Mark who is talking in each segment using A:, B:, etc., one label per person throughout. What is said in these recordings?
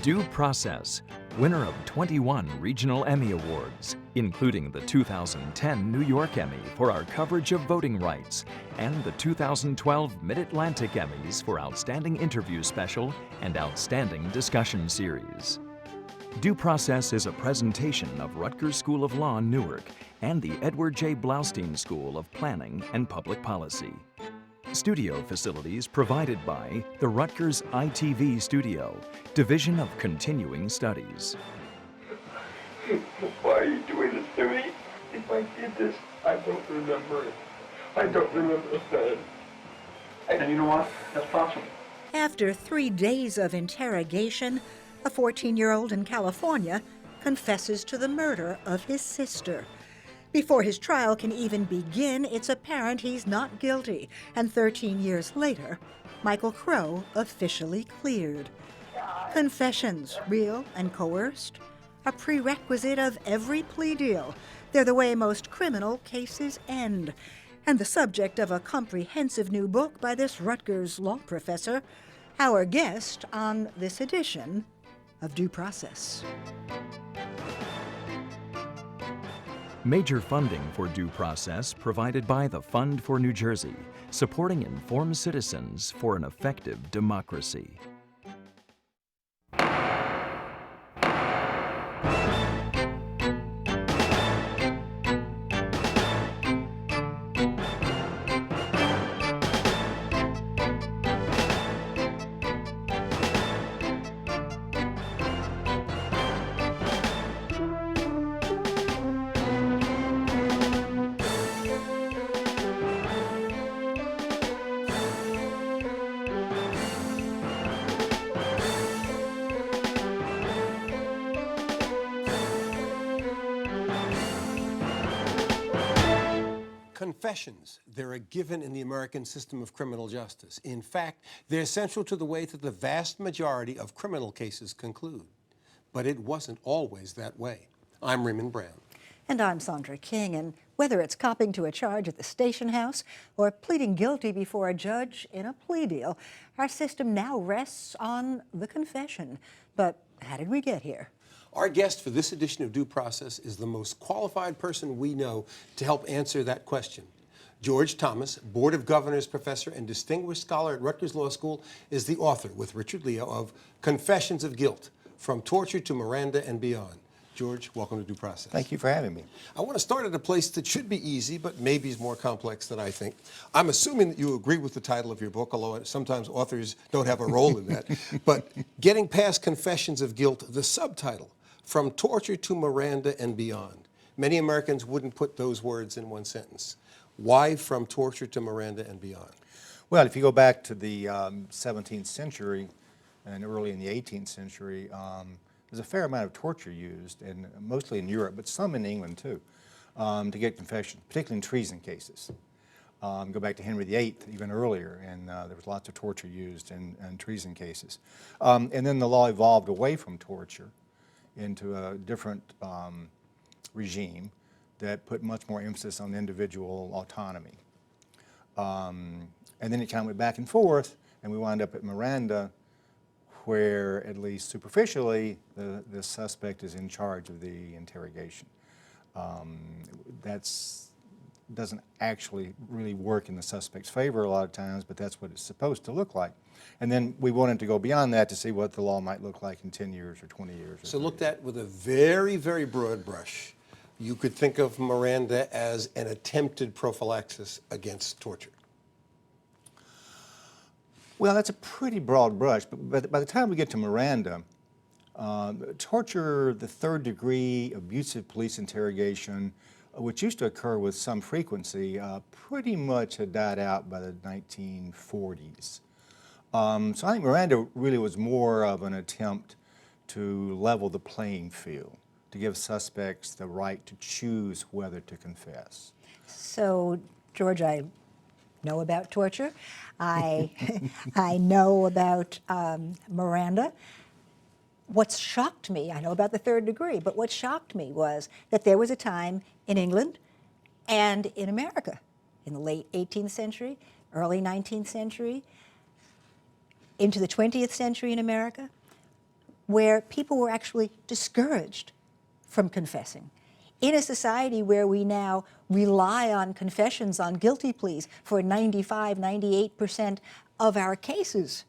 A: Due Process, winner of 21 Regional Emmy Awards, including the 2010 New York Emmy for our coverage of voting rights and the 2012 Mid-Atlantic Emmys for Outstanding Interview Special and Outstanding Discussion Series. Due Process is a presentation of Rutgers School of Law, Newark, and the Edward J. Blaustein School of Planning and Public Policy. Studio facilities provided by the Rutgers ITV Studio, Division of Continuing Studies.
B: Why are you doing this to me? If I did this, I don't remember it. I don't remember a thing. And you know what? That's possible.
C: After 3 days of interrogation, a 14-year-old in California confesses to the murder of his sister. Before his trial can even begin, it's apparent he's not guilty, and 13 years later, Michael Crowe officially cleared. Confessions, real and coerced, a prerequisite of every plea deal. They're the way most criminal cases end, and the subject of a comprehensive new book by this Rutgers law professor, our guest on this edition of Due Process.
A: Major funding for Due Process provided by the Fund for New Jersey, supporting informed citizens for an effective democracy.
D: Confessions, they're a given in the American system of criminal justice. In fact, they're central to the way that the vast majority of criminal cases conclude. But it wasn't always that way. I'm Raymond Brown.
C: And I'm Sandra King, and whether it's copping to a charge at the station house or pleading guilty before a judge in a plea deal, our system now rests on the confession. But how did we get here?
D: Our guest for this edition of Due Process is the most qualified person we know to help answer that question. George Thomas, Board of Governors professor and distinguished scholar at Rutgers Law School, is the author, with Richard Leo, of Confessions of Guilt, From Torture to Miranda and Beyond. George, welcome to Due Process.
E: Thank you for having me.
D: I want to start at a place that should be easy, but maybe is more complex than I think. I'm assuming that you agree with the title of your book, although sometimes authors don't have a role in that. But getting past Confessions of Guilt, the subtitle, From Torture to Miranda and Beyond. Many Americans wouldn't put those words in one sentence. Why From Torture to Miranda and Beyond?
E: Well, if you go back to the 17th century and early in the 18th century, there's a fair amount of torture used, and mostly in Europe, but some in England too, to get confessions, particularly in treason cases. Go back to Henry VIII, even earlier, and there was lots of torture used in treason cases. And then the law evolved away from torture into a different regime that put much more emphasis on individual autonomy. And then it kind of went back and forth, and we wound up at Miranda, where, at least superficially, the suspect is in charge of the interrogation. That doesn't actually really work in the suspect's favor a lot of times, but that's what it's supposed to look like. And then we wanted to go beyond that to see what the law might look like in 10 years or 20 years.
D: So looked at with a very, very broad brush, you could think of Miranda as an attempted prophylaxis against torture.
E: Well, that's a pretty broad brush, but by the time we get to Miranda, torture, the third degree, abusive police interrogation, which used to occur with some frequency, pretty much had died out by the 1940s. So I think Miranda really was more of an attempt to level the playing field, to give suspects the right to choose whether to confess.
C: So, George, I know about torture. I know about Miranda. What shocked me, I know about the third degree, but what shocked me was that there was a time in England and in America, in the late 18th century, early 19th century, into the 20th century in America, where people were actually discouraged from confessing. In a society where we now rely on confessions, on guilty pleas for 95, 98% of our cases,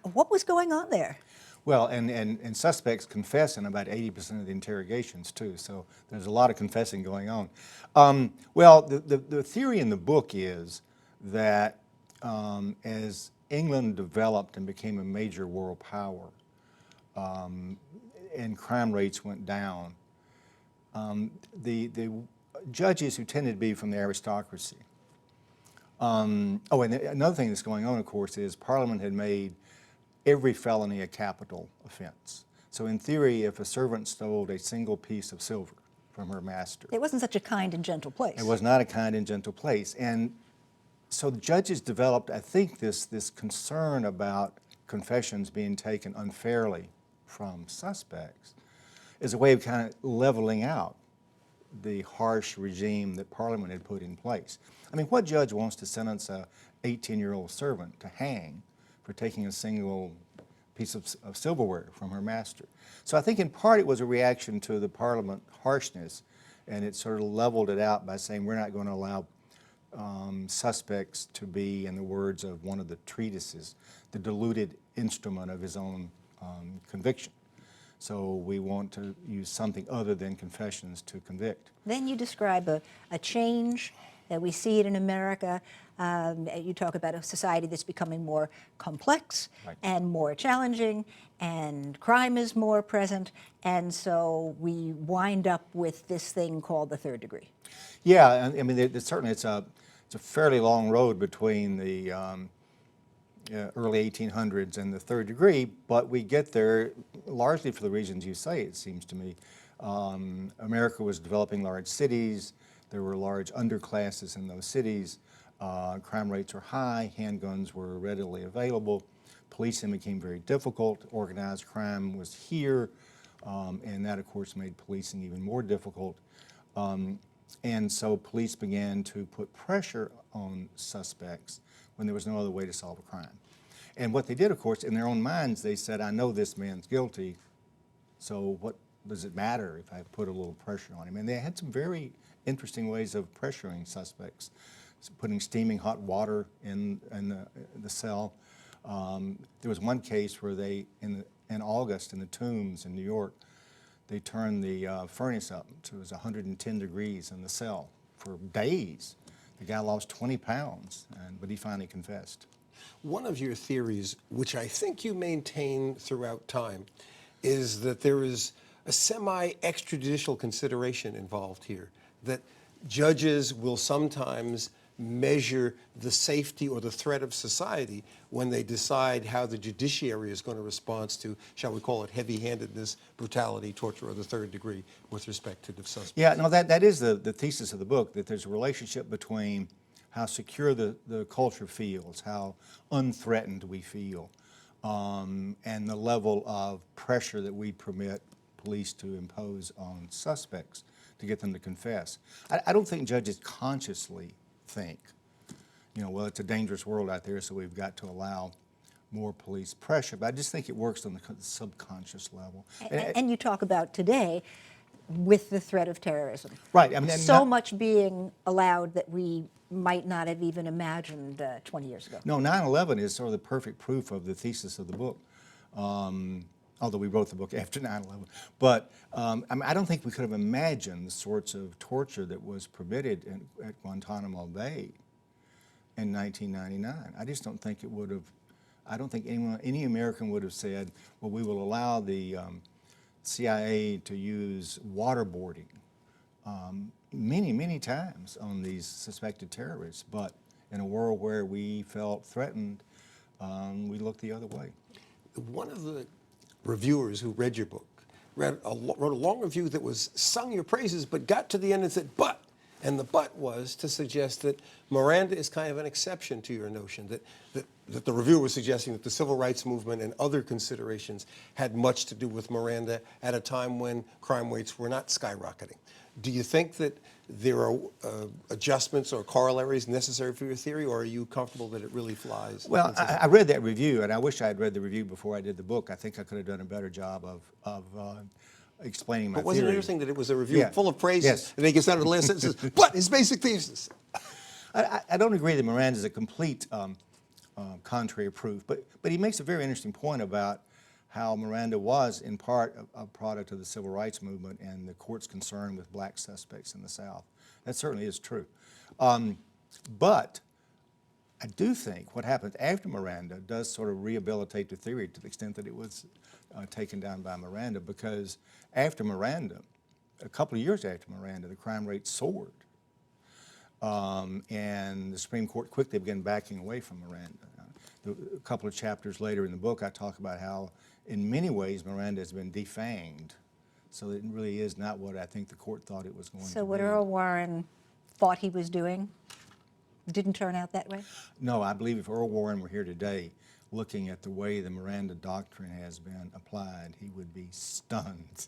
C: what was going on there?
E: Well, and suspects confess in about 80% of the interrogations too, so there's a lot of confessing going on. Well, the theory in the book is that as England developed and became a major world power, and crime rates went down, the judges who tended to be from the aristocracy. And another thing that's going on, of course, is Parliament had made every felony a capital offense. So in theory, if a servant stole a single piece of silver from her master,
C: It wasn't such a kind and gentle place.
E: it was not a kind and gentle place. And so the judges developed, I think, this concern about confessions being taken unfairly from suspects as a way of kind of leveling out the harsh regime that Parliament had put in place. I mean, what judge wants to sentence a 18-year-old servant to hang for taking a single piece of silverware from her master? So I think in part it was a reaction to the Parliament harshness, and it sort of leveled it out by saying we're not going to allow suspects to be, in the words of one of the treatises, the diluted instrument of his own conviction. So we want to use something other than confessions to convict.
C: Then you describe a change that we see it in America. You talk about a society that's becoming more complex
E: Right.
C: and more challenging, and crime is more present, and so we wind up with this thing called the third degree.
E: Yeah, and I mean, certainly it's a fairly long road between the early 1800s and the third degree, but we get there largely for the reasons you say, it seems to me. America was developing large cities. There were large underclasses in those cities. Crime rates were high. Handguns were readily available. Policing became very difficult. Organized crime was here, and that, of course, made policing even more difficult. And so police began to put pressure on suspects when there was no other way to solve a crime. And what they did, of course, in their own minds, they said, I know this man's guilty, so what does it matter if I put a little pressure on him? And they had some very interesting ways of pressuring suspects, putting steaming hot water in the cell. There was one case where they, in August, in the Tombs in New York, they turned the furnace up to 110 degrees in the cell for days. The guy lost 20 pounds, but he finally confessed.
D: One of your theories, which I think you maintain throughout time, is that there is a semi-extrajudicial consideration involved here, that judges will sometimes measure the safety or the threat of society when they decide how the judiciary is going to respond to, shall we call it, heavy-handedness, brutality, torture, or the third degree with respect to the suspect.
E: Yeah, no, that is the thesis of the book, that there's a relationship between how secure the culture feels, how unthreatened we feel, and the level of pressure that we permit police to impose on suspects to get them to confess. I don't think judges consciously think, well, it's a dangerous world out there, so we've got to allow more police pressure, but I just think it works on the subconscious level.
C: And you talk about today with the threat of terrorism.
E: Right. I mean,
C: so much being allowed that we might not have even imagined 20 years ago.
E: No, 9/11 is sort of the perfect proof of the thesis of the book, although we wrote the book after 9/11. But I mean, I don't think we could have imagined the sorts of torture that was permitted at Guantanamo Bay in 1999. I just don't think it would have, I don't think any American would have said, well, we will allow the CIA to use waterboarding many, many times on these suspected terrorists. But in a world where we felt threatened, we looked the other way.
D: One of the reviewers who read your book wrote a long review that was sung your praises, but got to the end and said, but. And the but was to suggest that Miranda is kind of an exception to your notion, that that the reviewer was suggesting that the civil rights movement and other considerations had much to do with Miranda at a time when crime rates were not skyrocketing. Do you think that there are adjustments or corollaries necessary for your theory, or are you comfortable that it really flies?
E: Well, I read that review, and I wish I had read the review before I did the book. I think I could have done a better job of explaining my theory.
D: But wasn't it interesting that it was a review
E: Yeah.
D: full of praises,
E: Yes.
D: and then he gets down to the last sentence and says, but his basic thesis.
E: I don't agree that Miranda is a complete contrary proof, but he makes a very interesting point about how Miranda was, in part, a product of the civil rights movement and the court's concern with black suspects in the South. That certainly is true. But I do think what happened after Miranda does sort of rehabilitate the theory to the extent that it was taken down by Miranda, because after Miranda, a couple of years after Miranda, the crime rate soared. And the Supreme Court quickly began backing away from Miranda. A couple of chapters later in the book, I talk about how, in many ways, Miranda has been defanged. So it really is not what I think the court thought it was going to be.
C: So what Earl Warren thought he was doing didn't turn out that way?
E: No, I believe if Earl Warren were here today, looking at the way the Miranda doctrine has been applied, he would be stunned.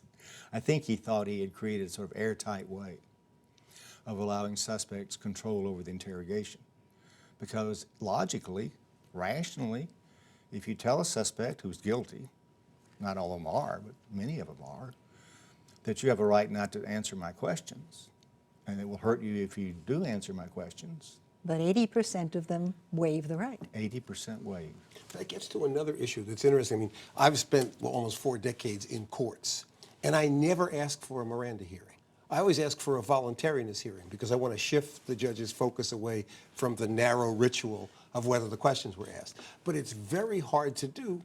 E: I think he thought he had created a sort of airtight way of allowing suspects control over the interrogation. Because logically, rationally, if you tell a suspect who's guilty, not all of them are, but many of them are, that you have a right not to answer my questions, and it will hurt you if you do answer my questions.
C: But 80% of them waive the right.
E: 80% waive.
D: That gets to another issue that's interesting. I mean, I've spent almost 4 decades in courts, and I never ask for a Miranda hearing. I always ask for a voluntariness hearing because I want to shift the judge's focus away from the narrow ritual of whether the questions were asked. But it's very hard to do.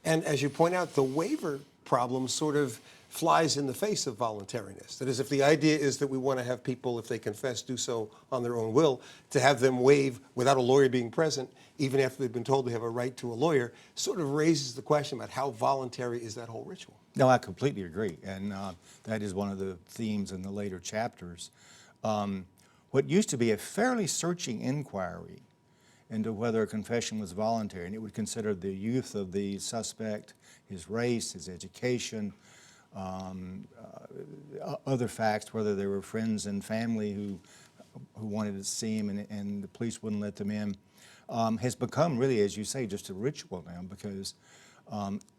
D: And as you point out, the waiver problem sort of flies in the face of voluntariness. That is, if the idea is that we want to have people, if they confess, do so on their own will, to have them waive without a lawyer being present, even after they've been told they have a right to a lawyer, sort of raises the question about how voluntary is that whole ritual.
E: No, I completely agree, and that is one of the themes in the later chapters. What used to be a fairly searching inquiry into whether a confession was voluntary, and it would consider the youth of the suspect, his race, his education, other facts, whether there were friends and family who wanted to see him and the police wouldn't let them in, has become really, as you say, just a ritual now, because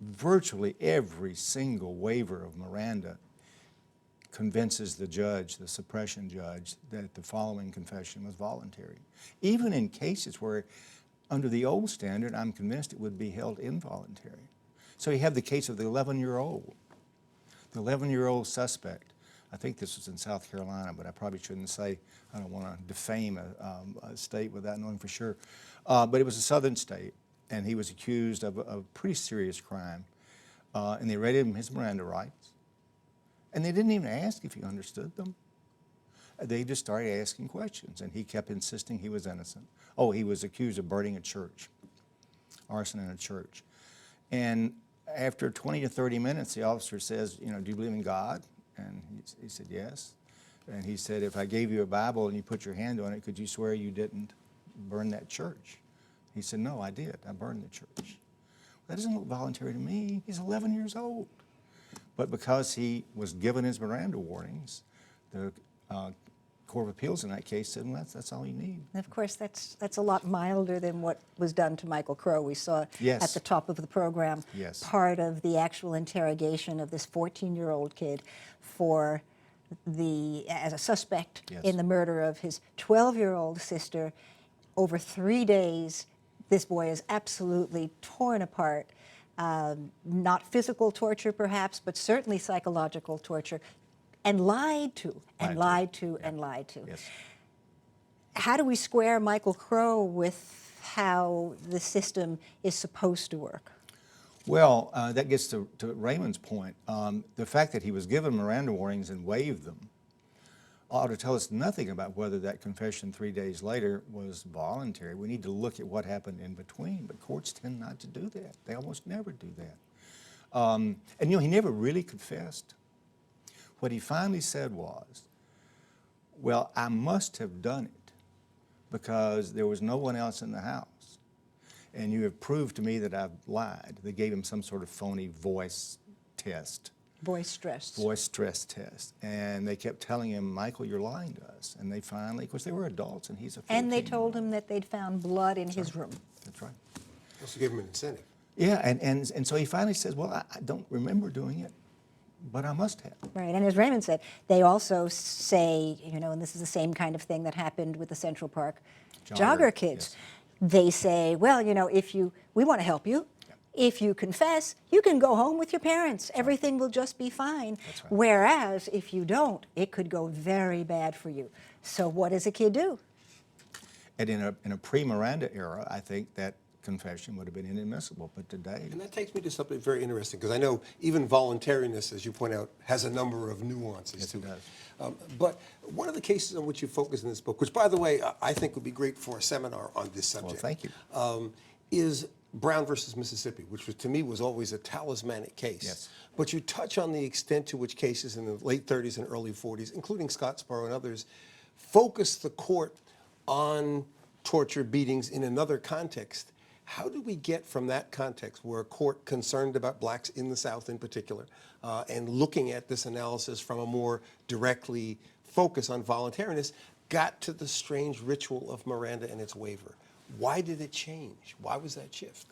E: virtually every single waiver of Miranda convinces the judge, the suppression judge, that the following confession was voluntary. Even in cases where, under the old standard, I'm convinced it would be held involuntary. So you have the case of the 11-year-old. The 11-year-old suspect, I think this was in South Carolina, but I probably shouldn't say, I don't want to defame a state without knowing for sure. But it was a southern state, and he was accused of a pretty serious crime. And they read him his Miranda rights. And they didn't even ask if he understood them. They just started asking questions, and he kept insisting he was innocent. Oh, he was accused of burning a church, arson in a church. And after 20 to 30 minutes, the officer says, you know, do you believe in God? And he said, yes. And he said, if I gave you a Bible and you put your hand on it, could you swear you didn't burn that church? He said, no, I did. I burned the church. That doesn't look voluntary to me. He's 11 years old. But because he was given his Miranda warnings, the Court of Appeals in that case said, well, that's all you need.
C: And of course, that's a lot milder than what was done to Michael Crowe. We saw
E: Yes.
C: at the top of the program
E: Yes.
C: part of the actual interrogation of this 14-year-old kid for as a suspect
E: Yes.
C: in the murder of his 12-year-old sister. Over 3 days, this boy is absolutely torn apart. Not physical torture, perhaps, but certainly psychological torture, and lied to, and lied to, and lied to.
E: Yes.
C: How do we square Michael Crowe with how the system is supposed to work?
E: Well, that gets to Raymond's point. The fact that he was given Miranda warnings and waived them ought to tell us nothing about whether that confession 3 days later was voluntary. We need to look at what happened in between, but courts tend not to do that. They almost never do that. And you know, he never really confessed. What he finally said was, well, I must have done it because there was no one else in the house. and you have proved to me that I've lied. They gave him some sort of phony voice test.
C: Voice stress.
E: Voice stress test. And they kept telling him, Michael, you're lying to us. And they finally, of course, they were adults, and he's a 14-year-old.
C: And they told him that they'd found blood in his room.
E: That's right.
D: Also gave him an incentive.
E: Yeah, and so he finally says, well, I don't remember doing it, but I must have.
C: Right, and as Raymond said, they also say, you know, and this is the same kind of thing that happened with the Central Park jogger kids.
E: Yes.
C: They say, well, you know, we want to help you. If you confess, you can go home with your parents. Everything will just be fine.
E: That's right.
C: Whereas if you don't, it could go very bad for you. So what does a kid do?
E: And in a pre-Miranda era, I think that confession would have been inadmissible, but today...
D: And that takes me to something very interesting, because I know even voluntariness, as you point out, has a number of nuances
E: Yes,
D: to
E: it does.
D: But one of the cases on which you focus in this book, which, by the way, I think would be great for a seminar on this subject.
E: Well, thank you.
D: Is Brown versus Mississippi, which was, to me, was always a talismanic case.
E: Yes.
D: But you touch on the extent to which cases in the late 30s and early 40s, including Scottsboro and others, focused the court on torture, beatings in another context. How do we get from that context, where a court concerned about blacks in the South in particular, and looking at this analysis from a more directly focus on voluntariness, got to the strange ritual of Miranda and its waiver? Why did it change? Why was that shift?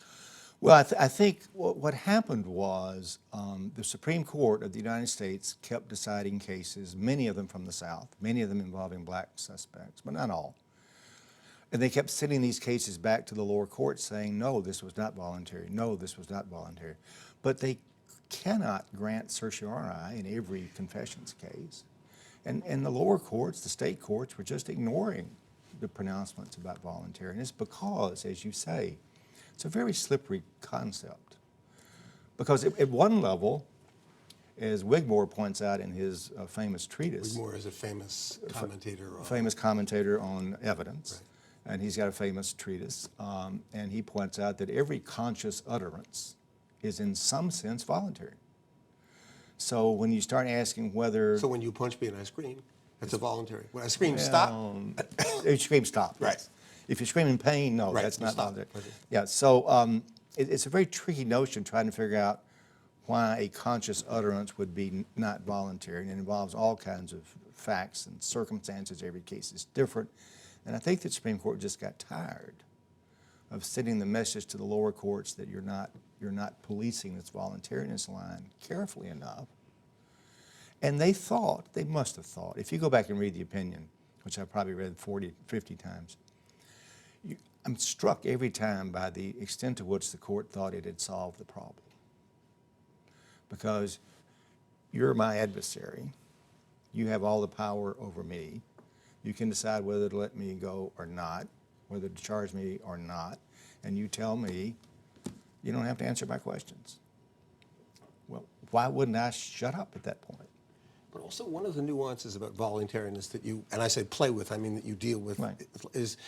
E: Well, I think what happened was the Supreme Court of the United States kept deciding cases, many of them from the South, many of them involving black suspects, but not all. And they kept sending these cases back to the lower court saying, no, this was not voluntary, no, this was not voluntary. But they cannot grant certiorari in every confessions case. And the lower courts, the state courts, were just ignoring the pronouncements about voluntariness because, as you say, it's a very slippery concept. Because at one level, as Wigmore points out in his famous treatise.
D: Wigmore is a famous
E: commentator on evidence. Right. And he's got a famous treatise, and he points out that every conscious utterance is in some sense voluntary. So when you start asking whether...
D: So when you punch me and I scream, that's a voluntary. When I scream, stop.
E: You scream, stop.
D: Right.
E: Yes. If you scream in pain, no,
D: right.
E: that's not
D: stop.
E: voluntary.
D: Okay.
E: Yeah, so it's a very tricky notion trying to figure out why a conscious utterance would be not voluntary, and it involves all kinds of facts and circumstances. Every case is different. And I think the Supreme Court just got tired of sending the message to the lower courts that you're not policing this voluntariness line carefully enough. And they must have thought, if you go back and read the opinion, which I've probably read 40, 50 times, I'm struck every time by the extent to which the court thought it had solved the problem. Because you're my adversary, you have all the power over me. You can decide whether to let me go or not, whether to charge me or not, and you tell me you don't have to answer my questions. Well, why wouldn't I shut up at that point?
D: But also one of the nuances about voluntariness that you, and I say play with, I mean that you deal with,
E: right.
D: is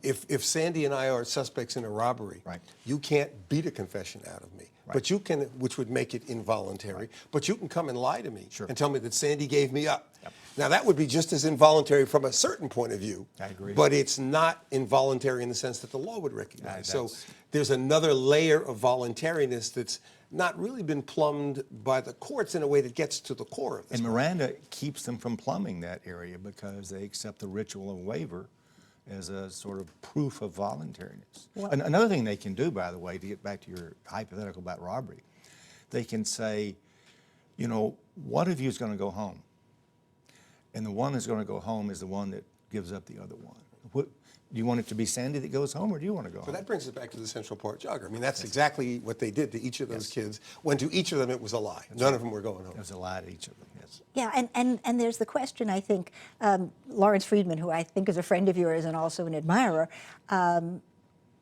D: if Sandy and I are suspects in a robbery,
E: right.
D: you can't beat a confession out of me.
E: Right.
D: But you can, which would make it involuntary,
E: right.
D: but you can come and lie to me
E: sure.
D: and tell me that Sandy gave me up.
E: Yep.
D: Now that would be just as involuntary from a certain point of view.
E: I agree.
D: But it's not involuntary in the sense that the law would recognize. So there's another layer of voluntariness that's not really been plumbed by the courts in a way that gets to the core of this.
E: And Miranda keeps them from plumbing that area because they accept the ritual of waiver as a sort of proof of voluntariness. Well, another thing they can do, by the way, to get back to your hypothetical about robbery, they can say, you know, one of you is going to go home. And the one that's going to go home is the one that gives up the other one. Do you want it to be Sandy that goes home, or do you want to go home?
D: But that brings us back to the Central Park jogger. I mean, that's exactly what they did to each of those kids, when to each of them it was a lie. None of them were going home.
E: It was a lie to each of them, yes.
C: Yeah, and there's the question, I think, Lawrence Friedman, who I think is a friend of yours and also an admirer,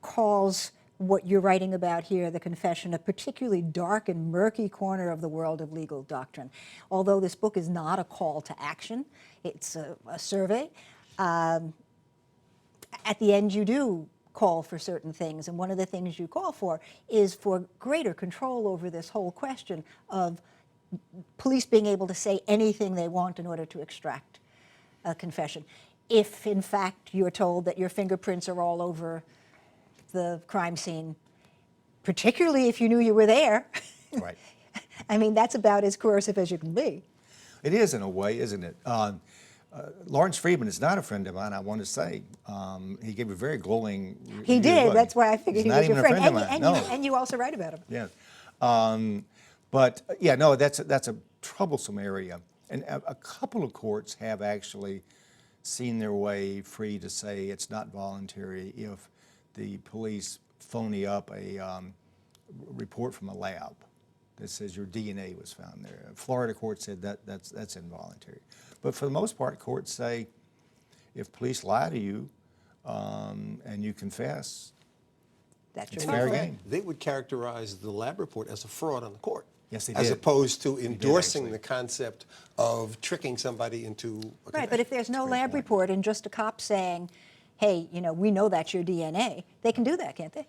C: calls what you're writing about here, the confession, a particularly dark and murky corner of the world of legal doctrine. Although this book is not a call to action, it's a survey. At the end, you do call for certain things, and one of the things you call for is for greater control over this whole question of police being able to say anything they want in order to extract a confession. If, in fact, you're told that your fingerprints are all over the crime scene, particularly if you knew you were there.
E: Right.
C: I mean, that's about as coercive as you can be.
E: It is in a way, isn't it? Lawrence Friedman is not a friend of mine, I want to say. He gave a very glowing
C: He
E: review,
C: did.
E: wasn't
C: That's why I figured
E: He's
C: he was your
E: not even
C: friend.
E: a friend of mine. No.
C: And you also write about him.
E: Yeah. But yeah, no, that's a troublesome area. And a couple of courts have actually seen their way free to say it's not voluntary if the police phony up a report from a lab that says your DNA was found there. A Florida court said that's involuntary. But for the most part, courts say if police lie to you and you confess,
C: That's
E: it's
C: your
E: fair
C: fault.
E: game.
D: They would characterize the lab report as a fraud on the court.
E: Yes, they
D: As
E: did.
D: opposed to endorsing
E: actually.
D: the concept of tricking somebody into a
C: Right, but
D: confession.
C: if there's no lab report and just a cop saying, hey, we know that's your DNA, they can do that, can't they?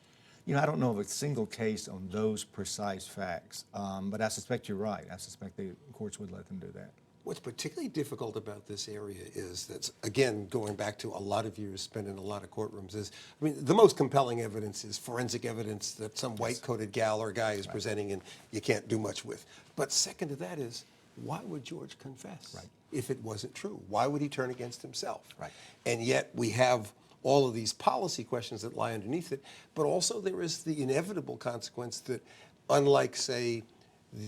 E: I don't know of a single case on those precise facts, but I suspect you're right. I suspect the courts would let them do that.
D: What's particularly difficult about this area is that, again, going back to a lot of years spent in a lot of courtrooms, is, the most compelling evidence is forensic evidence that some white-coated gal or guy is presenting and you can't do much with. But second to that is, why would George confess if it wasn't true? Why would he turn against himself?
E: Right.
D: And yet we have all of these policy questions that lie underneath it, but also there is the inevitable consequence that, unlike, say,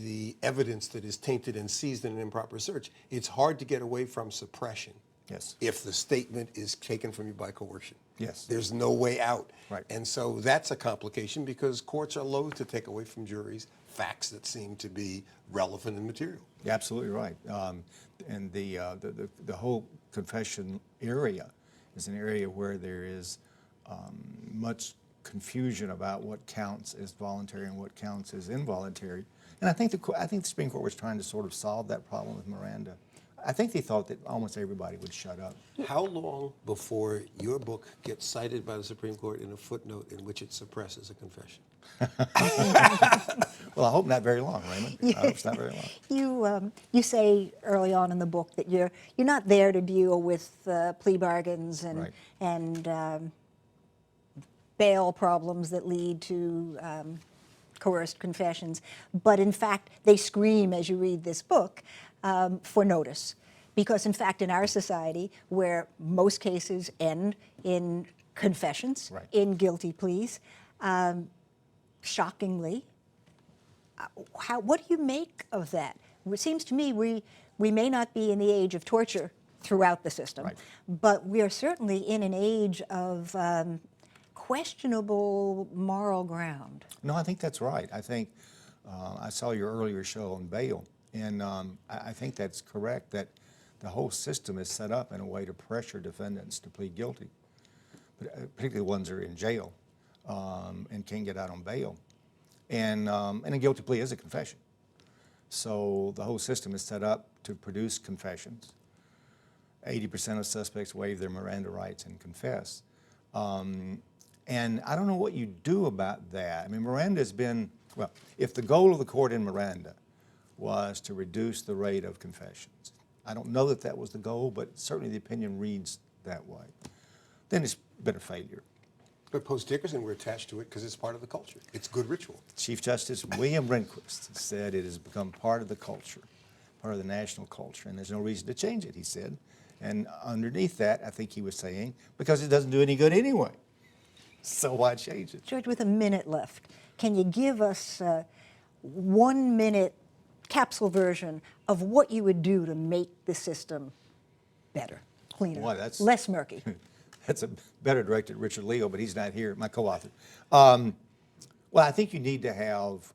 D: the evidence that is tainted and seized in an improper search, it's hard to get away from suppression.
E: Yes.
D: If the statement is taken from you by coercion.
E: Yes.
D: There's no way out.
E: Right.
D: And so that's a complication because courts are loath to take away from juries facts that seem to be relevant and material.
E: You're absolutely right. And the whole confession area is an area where there is much confusion about what counts as voluntary and what counts as involuntary. And I think the Supreme Court was trying to sort of solve that problem with Miranda. I think they thought that almost everybody would shut up.
D: How long before your book gets cited by the Supreme Court in a footnote in which it suppresses a confession?
E: Well, I hope not very long, Raymond. I hope it's not very long.
C: You say early on in the book that you're not there to deal with plea bargains and
E: Right.
C: and bail problems that lead to coerced confessions, but in fact they scream as you read this book for notice, because in fact in our society where most cases end in confessions,
E: Right.
C: in guilty pleas, shockingly. What do you make of that? It seems to me we may not be in the age of torture throughout the system,
E: Right.
C: but we are certainly in an age of questionable moral ground.
E: No, I think that's right. I think I saw your earlier show on bail, and I think that's correct, that the whole system is set up in a way to pressure defendants to plead guilty, but particularly ones that are in jail and can't get out on bail. And a guilty plea is a confession. So the whole system is set up to produce confessions. 80% of suspects waive their Miranda rights and confess. And I don't know what you do about that. I mean, Miranda has been, well, if the goal of the court in Miranda was to reduce the rate of confessions, I don't know that that was the goal, but certainly the opinion reads that way, then it's been a failure.
D: But post-Dickerson, we're attached to it because it's part of the culture. It's good ritual.
E: Chief Justice William Rehnquist said it has become part of the culture, part of the national culture, and there's no reason to change it, he said. And underneath that, I think he was saying, because it doesn't do any good anyway. So why change it?
C: George, with a minute left, can you give us a 1 minute capsule version of what you would do to make the system better, cleaner,
E: Boy, that's-
C: less murky?
E: That's a better directed Richard Leo, but he's not here, my co-author. Well, I think you need to have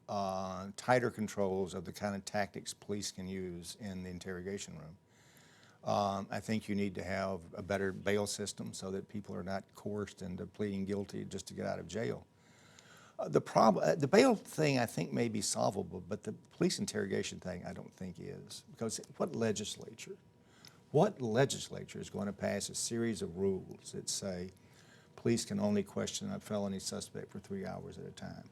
E: tighter controls of the kind of tactics police can use in the interrogation room. I think you need to have a better bail system so that people are not coerced into pleading guilty just to get out of jail. The bail thing I think may be solvable, but the police interrogation thing I don't think is. Because what legislature is going to pass a series of rules that say police can only question a felony suspect for 3 hours at a time?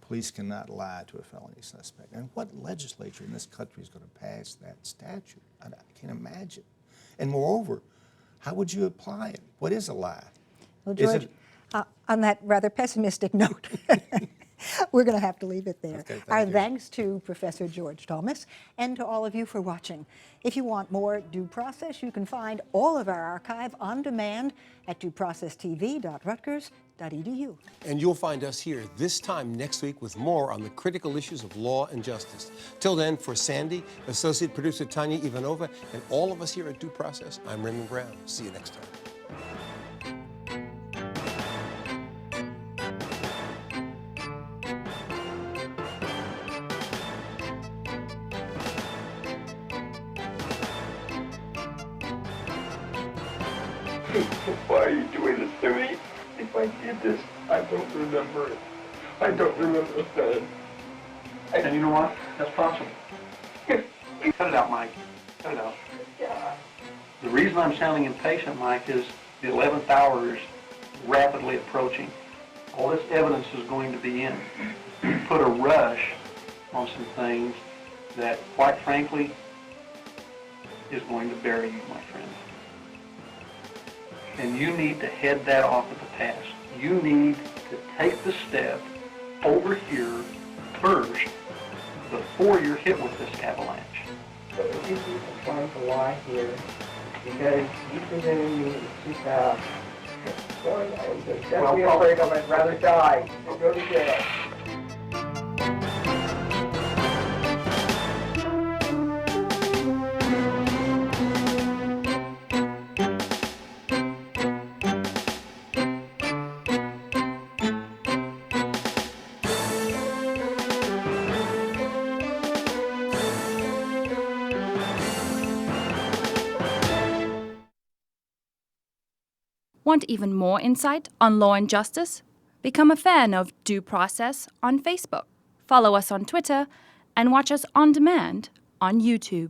E: Police cannot lie to a felony suspect. And what legislature in this country is going to pass that statute? I can't imagine. And moreover, how would you apply it? What is a lie?
C: Well,
E: Is
C: George,
E: it-
C: On that rather pessimistic note, we're going to have to leave it there.
D: Okay, thank
C: Our
D: you.
C: thanks to Professor George Thomas and to all of you for watching. If you want more Due Process, you can find all of our archive on demand at dueprocesstv.rutgers.edu.
D: And you'll find us here this time next week with more on the critical issues of law and justice. Till then, for Sandy, Associate Producer Tanya Ivanova, and all of us here at Due Process, I'm Raymond Brown. See you next time.
B: Why are you doing this to me? If I did this, I don't remember it. I don't remember the thing.
F: And you know what? That's possible. Cut it out, Mike. Cut it out.
B: Yeah.
F: The reason I'm sounding impatient, Mike, is the 11th hour is rapidly approaching. All this evidence is going to be in. Put a rush on some things that, quite frankly, is going to bury you, my friend. And you need to head that off at the pass. You need to take the step over here first before you're hit with this avalanche.
B: So if you keep trying to lie here, because you presented me as too fast, well, I'm just definitely afraid I'd rather die than go to jail.
G: Want even more insight on law and justice? Become a fan of Due Process on Facebook. Follow us on Twitter and watch us on demand on YouTube.